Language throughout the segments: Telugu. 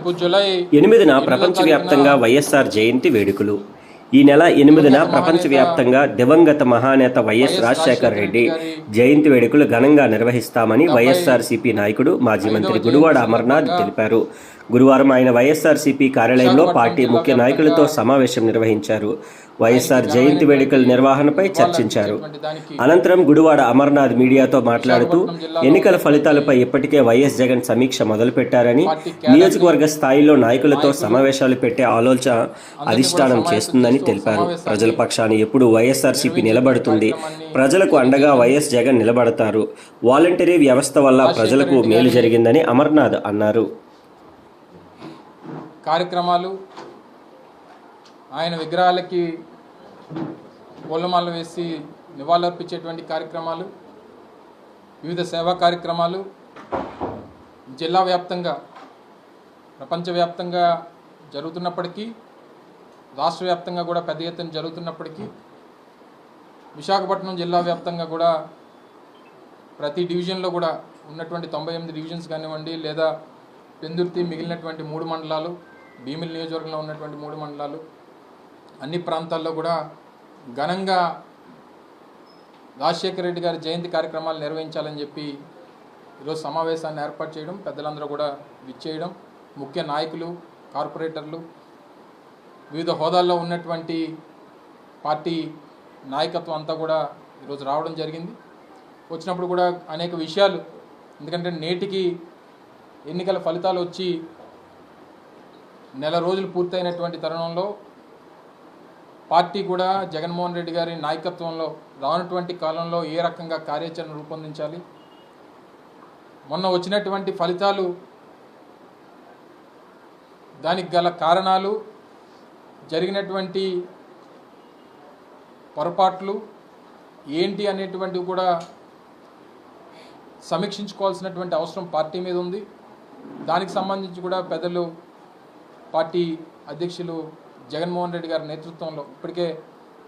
రేపు జూలై 8న ప్రపంచవ్యాప్తంగా వైఎస్ఆర్ జయంతి వేడుకలు. ఈ నెల 8న ప్రపంచవ్యాప్తంగా దివంగత మహానేత వైఎస్ రాజశేఖర రెడ్డి జయంతి వేడుకలు ఘనంగా నిర్వహిస్తామని వైఎస్ఆర్సీపీ నాయకుడు మాజీ మంత్రి గుడివాడ అమర్నాథ్ తెలిపారు. గురువారం ఆయన వైఎస్ఆర్సీపీ కార్యాలయంలో పార్టీ ముఖ్య నాయకులతో సమావేశం నిర్వహించారు. వైఎస్ఆర్ జయంతి వేడుకల నిర్వహణపై చర్చించారు. అనంతరం గుడివాడ అమర్నాథ్ మీడియాతో మాట్లాడుతూ ఎన్నికల ఫలితాలపై ఇప్పటికే వైఎస్ జగన్ సమీక్ష మొదలుపెట్టారని, నియోజకవర్గ స్థాయిలో నాయకులతో సమావేశాలు పెట్టే ఆలోచన అధిష్టానం చేస్తుందని తెలిపారు. ప్రజల పక్షాన ఎప్పుడు వైఎస్ఆర్సీపీ నిలబడుతుంది. ప్రజలకు అండగా వైఎస్ జగన్ నిలబడతారు. వాలంటరీ వ్యవస్థ వల్ల ప్రజలకు మేలు జరిగిందని అమర్నాథ్ అన్నారు. కార్యక్రమాలు, ఆయన విగ్రహాలకి పూలమాలలు వేసి నివాళులర్పించేటువంటి కార్యక్రమాలు, వివిధ సేవా కార్యక్రమాలు జిల్లా వ్యాప్తంగా, ప్రపంచవ్యాప్తంగా జరుగుతున్నప్పటికీ, రాష్ట్ర వ్యాప్తంగా కూడా పెద్ద ఎత్తున జరుగుతున్నప్పటికీ, విశాఖపట్నం జిల్లా వ్యాప్తంగా కూడా ప్రతి డివిజన్లో కూడా ఉన్నటువంటి 98 డివిజన్స్ కానివ్వండి, లేదా పెందుర్తి మిగిలినటువంటి 3 మండలాలు, భీమిలి నియోజకవర్గంలో ఉన్నటువంటి 3 మండలాలు, అన్ని ప్రాంతాల్లో కూడా ఘనంగా రాజశేఖర రెడ్డి గారి జయంతి కార్యక్రమాలు నిర్వహించాలని చెప్పి ఈరోజు సమావేశాన్ని ఏర్పాటు చేయడం, పెద్దలందరూ కూడా విచ్చేయడం, ముఖ్య నాయకులు, కార్పొరేటర్లు, వివిధ హోదాల్లో ఉన్నటువంటి పార్టీ నాయకత్వం అంతా కూడా ఈరోజు రావడం జరిగింది. వచ్చినప్పుడు కూడా అనేక విషయాలు, ఎందుకంటే నేటికి ఎన్నికల ఫలితాలు వచ్చి నెల రోజులు పూర్తయినటువంటి తరుణంలో పార్టీ కూడా జగన్మోహన్ రెడ్డి గారి నాయకత్వంలో రానటువంటి కాలంలో ఏ రకంగా కార్యాచరణ రూపొందించాలి, మొన్న వచ్చినటువంటి ఫలితాలు, దానికి గల కారణాలు, జరిగినటువంటి పొరపాట్లు ఏంటి అనేటువంటివి కూడా సమీక్షించుకోవాల్సినటువంటి అవసరం పార్టీ మీద ఉంది. దానికి సంబంధించి కూడా పెద్దలు, పార్టీ అధ్యక్షులు జగన్మోహన్ రెడ్డి గారి నేతృత్వంలో ఇప్పటికే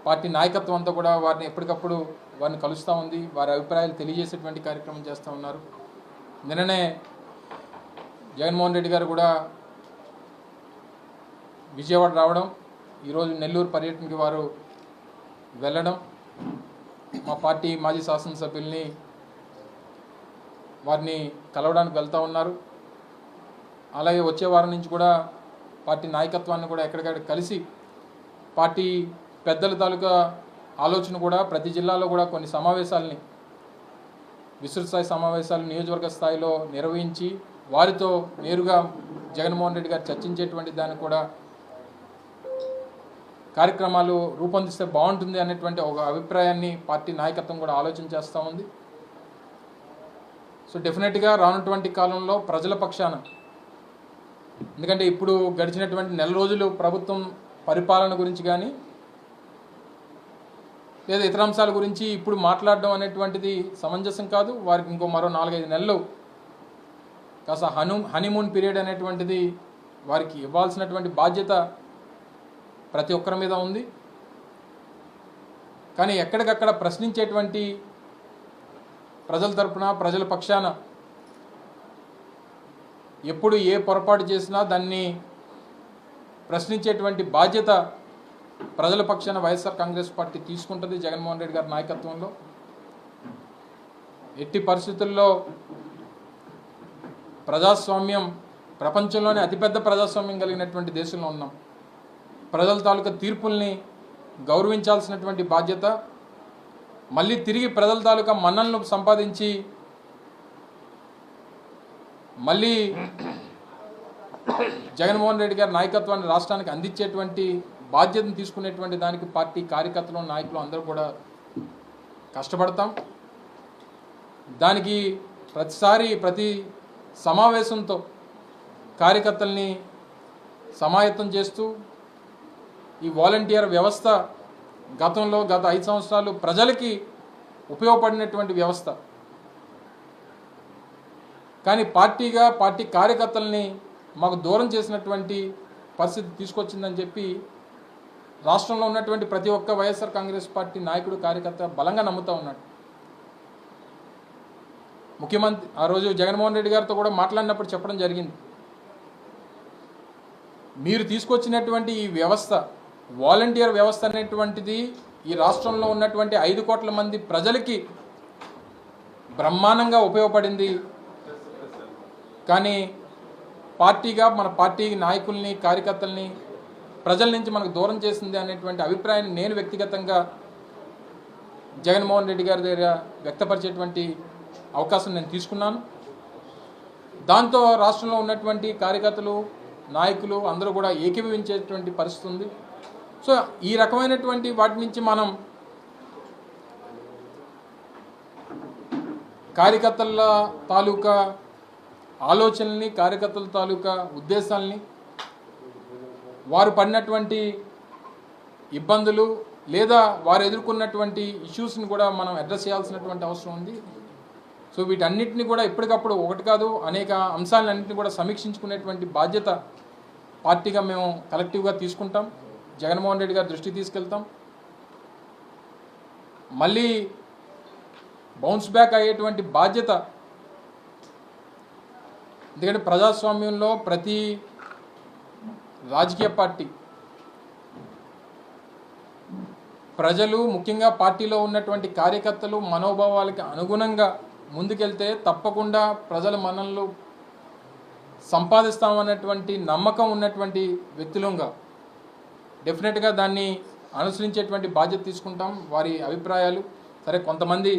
పార్టీ నాయకత్వం అంతా కూడా వారిని ఎప్పటికప్పుడు వారిని కలుస్తూ ఉంది, వారి అభిప్రాయాలు తెలియజేసేటువంటి కార్యక్రమం చేస్తూ ఉన్నారు. నిన్ననే జగన్మోహన్ రెడ్డి గారు కూడా విజయవాడ రావడం, ఈరోజు నెల్లూరు పర్యటనకి వారు వెళ్ళడం, మా పార్టీ మాజీ శాసనసభ్యుల్ని వారిని కలవడానికి వెళ్తూ ఉన్నారు. అలాగే వచ్చే వారం నుంచి కూడా పార్టీ నాయకత్వాన్ని కూడా ఎక్కడికక్కడ కలిసి పార్టీ పెద్దల తాలూకా ఆలోచన కూడా ప్రతి జిల్లాలో కూడా కొన్ని సమావేశాలని, విస్తృత స్థాయి సమావేశాలు నియోజకవర్గ స్థాయిలో నిర్వహించి వారితో నేరుగా జగన్మోహన్ రెడ్డి గారు చర్చించేటువంటి దానికి కూడా కార్యక్రమాలు రూపొందిస్తే బాగుంటుంది అనేటువంటి ఒక అభిప్రాయాన్ని పార్టీ నాయకత్వం కూడా ఆలోచన చేస్తూ ఉంది. సో డెఫినెట్గా రానున్నటువంటి కాలంలో ప్రజల పక్షాన, ఎందుకంటే ఇప్పుడు గడిచినటువంటి నెల రోజులు ప్రభుత్వం పరిపాలన గురించి కానీ లేదా ఇతర అంశాల గురించి ఇప్పుడు మాట్లాడడం అనేటువంటిది సమంజసం కాదు. వారికి ఇంకో మరో 4-5 నెలలు కాస్త హనీమూన్ పీరియడ్ అనేటువంటిది వారికి ఇవ్వాల్సినటువంటి బాధ్యత ప్రతి ఒక్కరి మీద ఉంది. కానీ ఎక్కడికక్కడ ప్రశ్నించేటువంటి, ప్రజల తరపున, ప్రజల పక్షాన ఎప్పుడు ఏ పొరపాటు చేసినా దాన్ని ప్రశ్నించేటువంటి బాధ్యత ప్రజల పక్షాన వైఎస్ఆర్ కాంగ్రెస్ పార్టీ తీసుకుంటుంది జగన్మోహన్ రెడ్డి గారి నాయకత్వంలో. ఎట్టి పరిస్థితుల్లో ప్రజాస్వామ్యం, ప్రపంచంలోనే అతిపెద్ద ప్రజాస్వామ్యం కలిగినటువంటి దేశంలో ఉన్నాం. ప్రజల తాలూకా తీర్పుల్ని గౌరవించాల్సినటువంటి బాధ్యత, మళ్ళీ తిరిగి ప్రజల తాలూకా మన్నలను సంపాదించి మళ్ళీ జగన్మోహన్ రెడ్డి గారి నాయకత్వాన్ని రాష్ట్రానికి అందించేటువంటి బాధ్యతను తీసుకునేటువంటి దానికి పార్టీ కార్యకర్తలు, నాయకులు అందరూ కూడా కష్టపడతాం. దానికి ప్రతిసారి ప్రతి సమావేశంతో కార్యకర్తల్ని సమాయత్తం చేస్తూ, ఈ వాలంటీర్ వ్యవస్థ గత 5 సంవత్సరాలు ప్రజలకి ఉపయోగపడినటువంటి వ్యవస్థ. కానీ పార్టీగా పార్టీ కార్యకర్తల్ని మాకు దూరం చేసినటువంటి పరిస్థితి తీసుకొచ్చిందని చెప్పి రాష్ట్రంలో ఉన్నటువంటి ప్రతి ఒక్క వైఎస్ఆర్ కాంగ్రెస్ పార్టీ నాయకుడు, కార్యకర్త బలంగా నమ్ముతూ ఉన్నాడు. ముఖ్యమంత్రి ఆ రోజు జగన్మోహన్ రెడ్డి గారితో కూడా మాట్లాడినప్పుడు చెప్పడం జరిగింది, మీరు తీసుకొచ్చినటువంటి ఈ వ్యవస్థ, వాలంటీర్ వ్యవస్థ అనేటువంటిది ఈ రాష్ట్రంలో ఉన్నటువంటి 5 కోట్ల మంది ప్రజలకి బ్రహ్మాండంగా ఉపయోగపడింది. కానీ పార్టీగా మన పార్టీ నాయకుల్ని, కార్యకర్తల్ని ప్రజల నుంచి మనకు దూరం చేసింది అనేటువంటి అభిప్రాయాన్ని నేను వ్యక్తిగతంగా జగన్మోహన్ రెడ్డి గారి దగ్గర వ్యక్తపరిచేటువంటి అవకాశం నేను తీసుకున్నాను. దాంతో రాష్ట్రంలో ఉన్నటువంటి కార్యకర్తలు, నాయకులు అందరూ కూడా ఏకీభవించేటువంటి పరిస్థితి ఉంది. సో ఈ రకమైనటువంటి వాటి నుంచి మనం కార్యకర్తల తాలూకా ఆలోచనల్ని, కార్యకర్తల తాలూకా ఉద్దేశాలని, వారు పడినటువంటి ఇబ్బందులు లేదా వారు ఎదుర్కొన్నటువంటి ఇష్యూస్ని కూడా మనం అడ్రస్ చేయాల్సినటువంటి అవసరం ఉంది. సో వీటన్నిటిని కూడా ఎప్పటికప్పుడు ఒకటి కాదు అనేక అంశాలన్నింటినీ కూడా సమీక్షించుకునేటువంటి బాధ్యత పార్టీగా మేము కలెక్టివ్గా తీసుకుంటాం. జగన్మోహన్ రెడ్డి గారి దృష్టికి తీసుకెళ్తాం. మళ్ళీ బౌన్స్ బ్యాక్ అయ్యేటువంటి బాధ్యత, ఎందుకంటే ప్రజాస్వామ్యంలో ప్రతి రాజకీయ పార్టీ, ప్రజలు ముఖ్యంగా పార్టీలో ఉన్నటువంటి కార్యకర్తలు మనోభావాలకి అనుగుణంగా ముందుకెళ్తే తప్పకుండా ప్రజల మన్ననలు సంపాదిస్తామన్నటువంటి నమ్మకం ఉన్నటువంటి వ్యక్తులంగా డెఫినెట్గా దాన్ని అనుసరించేటువంటి బాధ్యత తీసుకుంటాం. వారి అభిప్రాయాలు సరే కొంతమంది